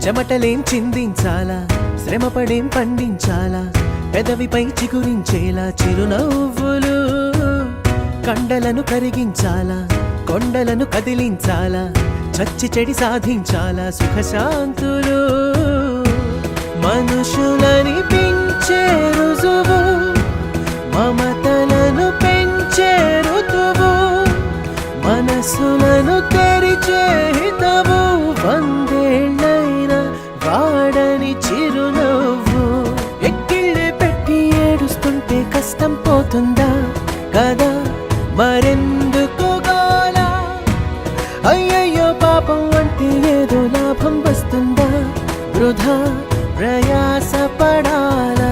చెమటలేం చిందించాలా, శ్రమపడేం పండించాలా, పెదవిపై చిగురించేలా చిరునవ్వులు. కండలను కరిగించాలా, కొండలను కదిలించాలా, చచ్చి చెడి సాధించాలా సుఖశాంతులు. మనుషులని పెంచే రుజువు, మమతలను పెంచే ఋతువు, మనసులను తెరిచే హితవు, వందేళ్ళైన వాడని చిరునవ్వు. ఎక్కిళ్ళే పెట్టి ఏడుస్తుంటే కష్టం పోతుందా కదా, మరెందుకు గోలా? అయ్యయ్యో పాపం అంటే ఏదో లాభం వస్తుందా, వృధా ప్రయాస పడాలా?